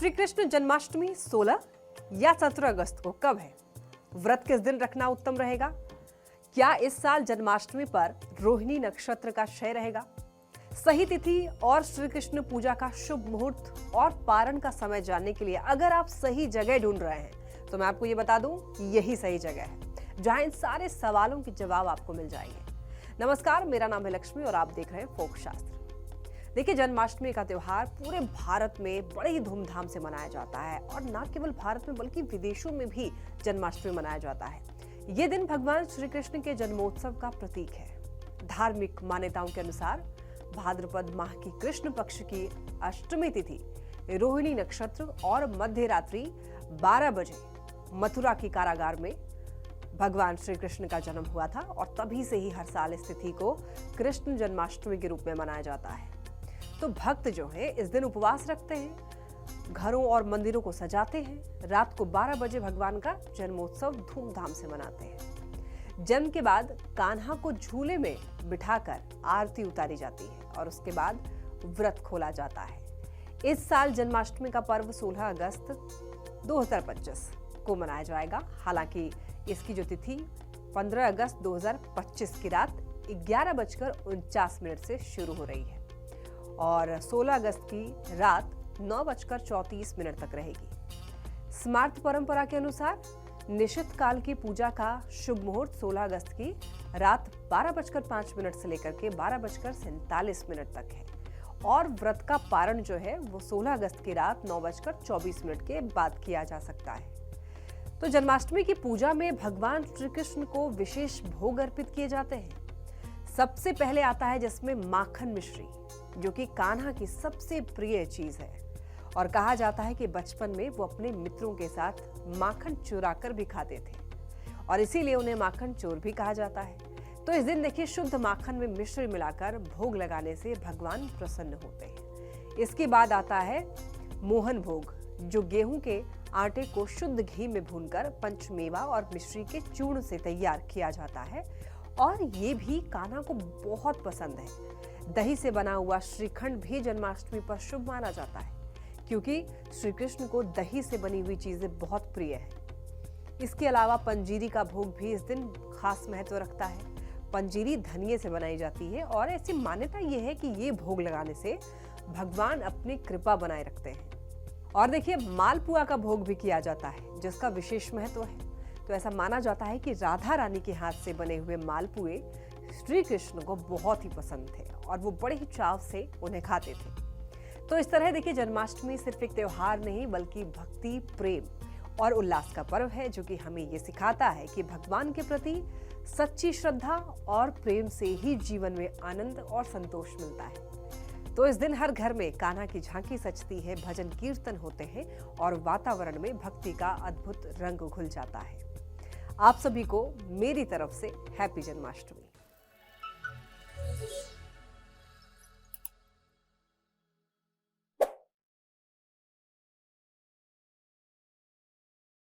श्री कृष्ण जन्माष्टमी 16 या 17 अगस्त को कब है? व्रत किस दिन रखना उत्तम रहेगा? क्या इस साल जन्माष्टमी पर रोहिणी नक्षत्र का क्षय रहेगा? सही तिथि और श्री कृष्ण पूजा का शुभ मुहूर्त और पारण का समय जानने के लिए अगर आप सही जगह ढूंढ रहे हैं तो मैं आपको ये बता दूं, यही सही जगह है जहां इन सारे सवालों के जवाब आपको मिल जाएंगे। नमस्कार, मेरा नाम है लक्ष्मी और आप देख रहे हैं फोक शास्त्र। देखिए, जन्माष्टमी का त्योहार पूरे भारत में बड़े ही धूमधाम से मनाया जाता है और न केवल भारत में बल्कि विदेशों में भी जन्माष्टमी मनाया जाता है। ये दिन भगवान श्री कृष्ण के जन्मोत्सव का प्रतीक है। धार्मिक मान्यताओं के अनुसार भाद्रपद माह की कृष्ण पक्ष की अष्टमी तिथि रोहिणी नक्षत्र और मध्य रात्रि 12 बजे मथुरा की कारागार में भगवान श्री कृष्ण का जन्म हुआ था और तभी से ही हर साल इस तिथि को कृष्ण जन्माष्टमी के रूप में मनाया जाता है। तो भक्त जो है इस दिन उपवास रखते हैं, घरों और मंदिरों को सजाते हैं, रात को 12 बजे भगवान का जन्मोत्सव धूमधाम से मनाते हैं। जन्म के बाद कान्हा को झूले में बिठाकर आरती उतारी जाती है और उसके बाद व्रत खोला जाता है। इस साल जन्माष्टमी का पर्व 16 अगस्त 2025 को मनाया जाएगा। हालांकि इसकी जो तिथि 15 अगस्त 2025 की रात 11:49 से शुरू हो रही है और 16 अगस्त की रात 9:34 तक रहेगी। स्मार्त परंपरा के अनुसार निश्चित काल की पूजा का शुभ मुहूर्त 16 अगस्त की रात 12:05 से लेकर के 12:47 तक है और व्रत का पारण जो है वो 16 अगस्त की रात 9:24 के बाद किया जा सकता है। तो जन्माष्टमी की पूजा में भगवान श्री कृष्ण को विशेष भोग अर्पित किए जाते हैं। सबसे पहले आता है जिसमें माखन मिश्री, जो कि कान्हा की सबसे प्रिय चीज है और कहा जाता है कि बचपन में वो अपने मित्रों के साथ माखन चुरा कर भी खाते थे और इसीलिए उन्हें माखन चोर भी कहा जाता है। तो इस दिन देखिए, शुद्ध माखन में मिश्री मिलाकर भोग लगाने से भगवान प्रसन्न होते हैं। इसके बाद आता है मोहन भोग, जो गेहूं के आटे को शुद्ध घी में भूनकर पंचमेवा और मिश्री के चूर्ण से तैयार किया जाता है और ये भी कान्हा को बहुत पसंद है। दही से बना हुआ श्रीखंड भी जन्माष्टमी पर शुभ माना जाता है क्योंकि श्री कृष्ण को दही से बनी हुई चीजें बहुत प्रिय है। इसके अलावा पंजीरी का भोग भी इस दिन खास महत्व रखता है। पंजीरी धनिये से बनाई जाती है और ऐसी मान्यता यह है कि ये भोग लगाने से भगवान अपनी कृपा बनाए रखते हैं। और देखिए, मालपुआ का भोग भी किया जाता है जिसका विशेष महत्व है। तो ऐसा माना जाता है कि राधा रानी के हाथ से बने हुए मालपुए श्री कृष्ण को बहुत ही पसंद थे और वो बड़े ही चाव से उन्हें खाते थे। तो इस तरह देखिए, जन्माष्टमी सिर्फ एक त्योहार नहीं बल्कि भक्ति, प्रेम और उल्लास का पर्व है, जो कि हमें ये सिखाता है कि भगवान के प्रति सच्ची श्रद्धा और प्रेम से ही जीवन में आनंद और संतोष मिलता है। तो इस दिन हर घर में कान्हा की झांकी सजती है, भजन कीर्तन होते हैं और वातावरण में भक्ति का अद्भुत रंग घुल जाता है। आप सभी को मेरी तरफ से हैप्पी जन्माष्टमी।